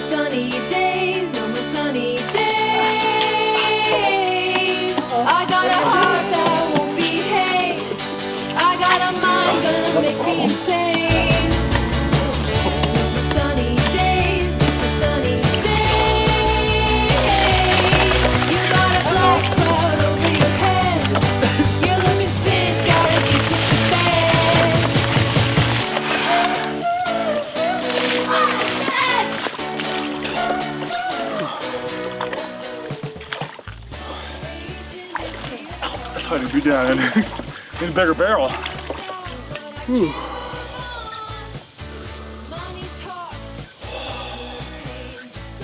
sunny days, no more sunny days. I got a heart that won't behave. I got a mind gonna make me insane. No more sunny days, no more sunny days. You got a black cloud over your head. You're looking spit, gotta get you to bed. That's hard to be down in a bigger barrel. Whew.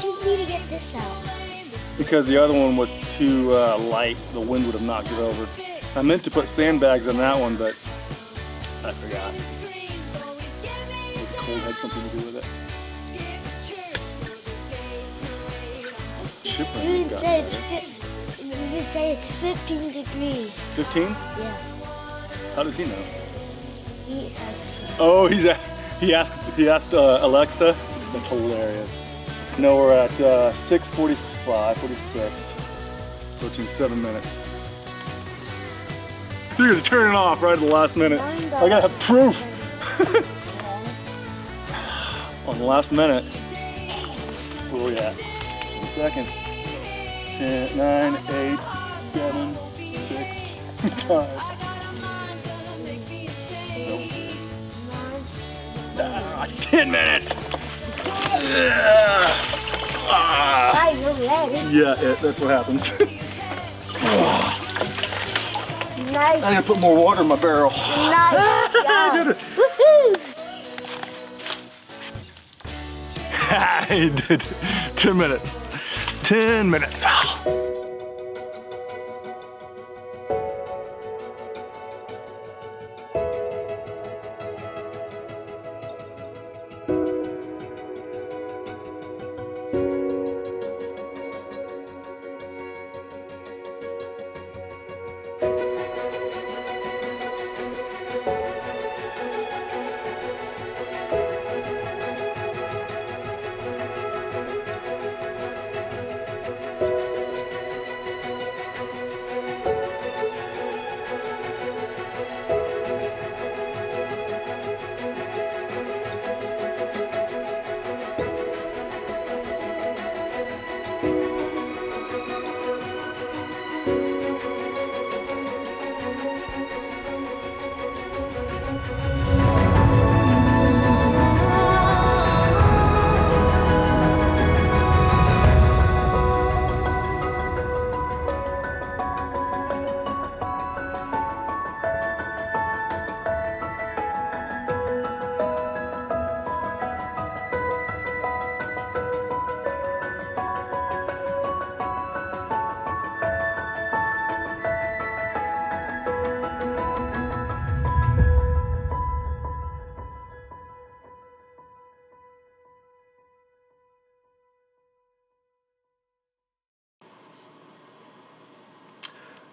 You need to get this out. Because the other one was too light, the wind would have knocked it over. I meant to put sandbags in that one, but I forgot. Maybe the cold had something to do with it. Shipwreck You has can gotten say better. it's 15 degrees. 15? Yeah. How does he know? He has Oh, he asked Alexa. That's hilarious. No, we're at 6:45, 46, approaching 7 minutes. You're gonna turn it off right at the last minute. I gotta have proof. On the last minute. Where are we at? 10 seconds. 10, 9, 8, 7, 6, 5. Ah, 10 minutes. Are you ready? Yeah, that's what happens. Nice. I gotta put more water in my barrel. Nice I did job. it. Woohoo! I did 10 minutes. 10 minutes.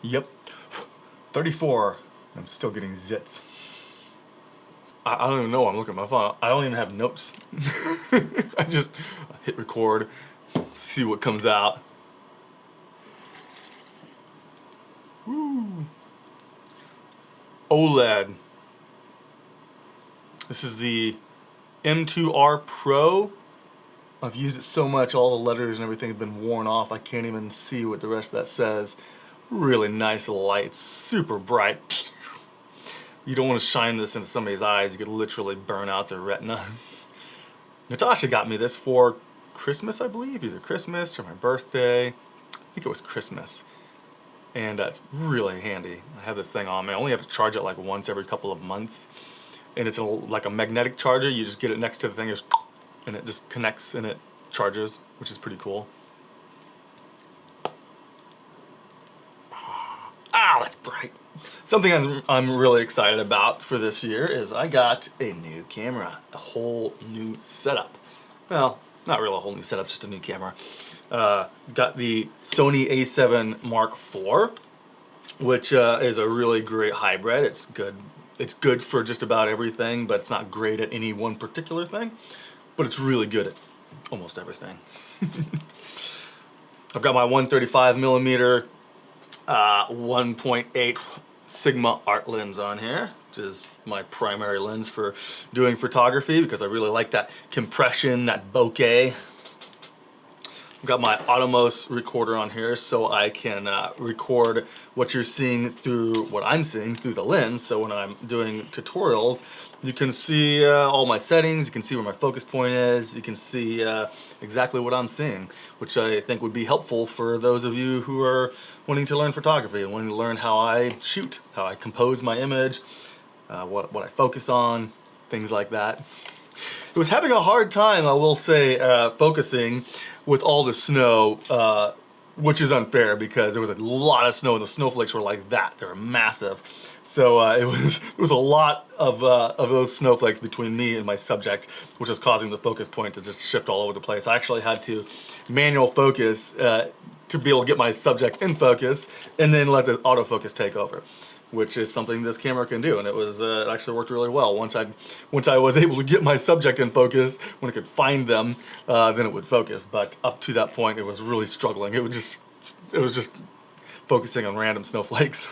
Yep, 34. I'm still getting zits. I don't even know. I'm looking at my phone. I don't even have notes. I just hit record, see what comes out. Woo. OLED. This is the M2R Pro. I've used it so much, all the letters and everything have been worn off. I can't even see what the rest of that says. Really nice light, super bright. You don't want to shine this into somebody's eyes. You could literally burn out their retina. Natasha got me this for Christmas, I believe. Either Christmas or my birthday. I think it was Christmas. And it's really handy. I have this thing on me. I only have to charge it like once every couple of months. And it's like a magnetic charger. You just get it next to the thing and it just connects and it charges, which is pretty cool. Ah, that's bright. Something I'm really excited about for this year is I got a new camera, a whole new setup. Well, not really a whole new setup, just a new camera. Got the Sony A7 Mark IV, which is a really great hybrid. It's good. It's good for just about everything, but it's not great at any one particular thing. But it's really good at almost everything. I've got my 135 millimeter 1.8 Sigma art lens on here, which is my primary lens for doing photography because I really like that compression, that bokeh. I've got my Haumesser recorder on here so I can record what you're seeing through what I'm seeing through the lens. So when I'm doing tutorials, you can see all my settings, you can see where my focus point is, you can see exactly what I'm seeing, which I think would be helpful for those of you who are wanting to learn photography and wanting to learn how I shoot, how I compose my image, what I focus on, things like that. It was having a hard time, I will say, focusing with all the snow, which is unfair because there was a lot of snow and the snowflakes were like that. They were massive. So it was a lot of those snowflakes between me and my subject, which was causing the focus point to just shift all over the place. I actually had to manual focus to be able to get my subject in focus and then let the autofocus take over, which is something this camera can do, and it actually worked really well. Once I was able to get my subject in focus, when I could find them, then it would focus. But up to that point, it was really struggling. It was just focusing on random snowflakes.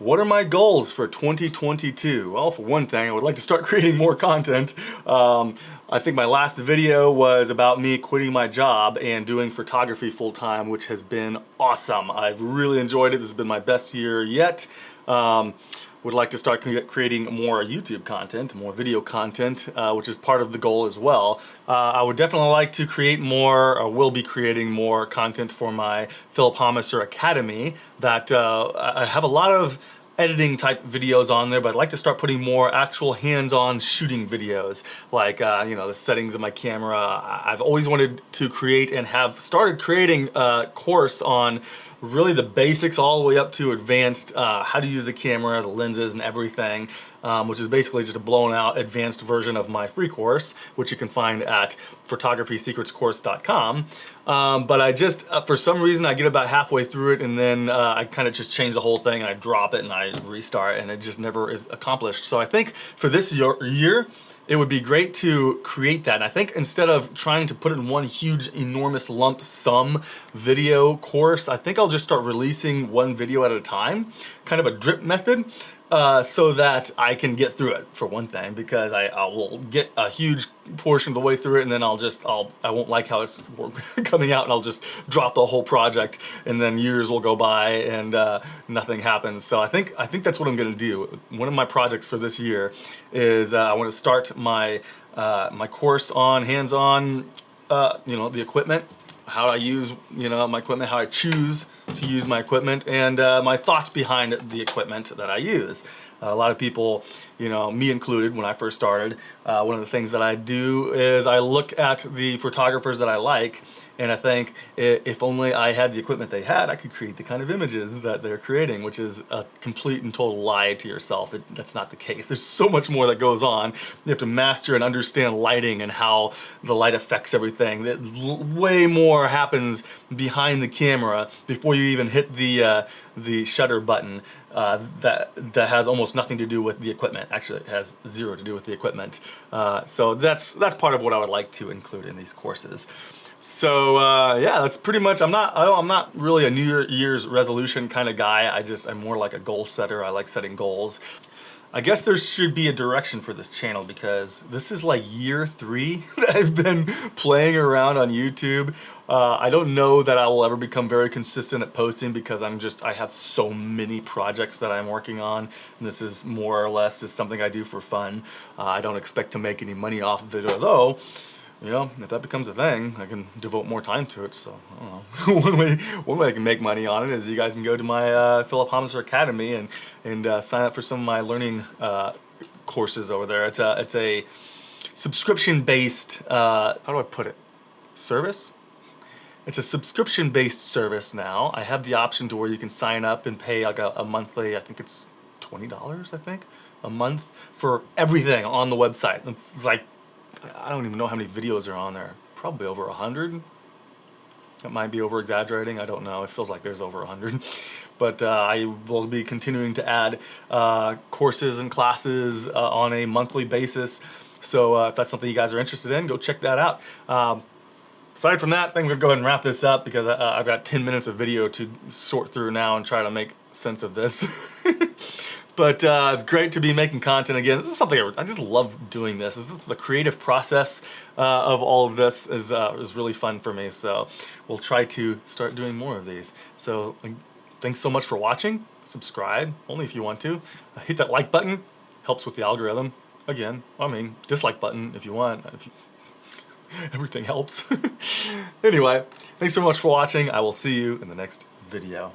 What are my goals for 2022? Well, for one thing, I would like to start creating more content. I think my last video was about me quitting my job and doing photography full-time, which has been awesome. I've really enjoyed it. This has been my best year yet. Would like to start creating more YouTube content, more video content, which is part of the goal as well. I would definitely like to create more, or will be creating more content for my Phillip Haumesser Academy. That I have a lot of editing type videos on there, but I'd like to start putting more actual hands-on shooting videos, like you know, the settings of my camera. I've always wanted to create and have started creating a course on really the basics all the way up to advanced, how to use the camera, the lenses and everything, which is basically just a blown out advanced version of my free course, which you can find at photographysecretscourse.com. But I just, for some reason, I get about halfway through it and then I kind of just change the whole thing and I drop it and I restart and it just never is accomplished. So I think for this year, it would be great to create that. And I think instead of trying to put it in one huge, enormous lump sum video course, I think I'll just start releasing one video at a time, kind of a drip method, so that I can get through it, for one thing, because I will get a huge portion of the way through it and then I won't like how it's coming out and I'll just drop the whole project and then years will go by and nothing happens. So I think that's what I'm gonna do. One of my projects for this year is I want to start my my course on hands-on, you know, the equipment, how I use, you know, my equipment, how I choose to use my equipment, and my thoughts behind the equipment that I use. A lot of people, you know, me included, when I first started, one of the things that I do is I look at the photographers that I like, and I think if only I had the equipment they had, I could create the kind of images that they're creating, which is a complete and total lie to yourself. That's not the case. There's so much more that goes on. You have to master and understand lighting and how the light affects everything. Way more happens behind the camera before you even hit the shutter button. That has almost nothing to do with the equipment. Actually, it has zero to do with the equipment. So that's part of what I would like to include in these courses. So yeah, that's pretty much. I'm not really a New Year's resolution kind of guy. I'm more like a goal setter. I like setting goals. I guess there should be a direction for this channel because this is like year 3 that I've been playing around on YouTube. I don't know that I will ever become very consistent at posting because I have so many projects that I'm working on, and this is more or less just something I do for fun. I don't expect to make any money off of it, although, you know, if that becomes a thing, I can devote more time to it. So I don't know. one way I can make money on it is you guys can go to my Phillip Haumesser Academy and sign up for some of my learning courses over there. It's a subscription-based, how do I put it, service? It's a subscription-based service now. I have the option to where you can sign up and pay like a monthly, I think it's $20, I think, a month for everything on the website. It's like, I don't even know how many videos are on there. Probably over 100. That might be over exaggerating. I don't know. It feels like there's over 100. But I will be continuing to add courses and classes on a monthly basis. So if that's something you guys are interested in, go check that out. Aside from that, I think we're gonna go ahead and wrap this up because I've got 10 minutes of video to sort through now and try to make sense of this. But it's great to be making content again. This is something I just love doing this. The creative process of all of this is really fun for me. So we'll try to start doing more of these. So thanks so much for watching. Subscribe, only if you want to. Hit that like button, helps with the algorithm. Again, I mean, dislike button if you want. Everything helps. Anyway, thanks so much for watching. I will see you in the next video.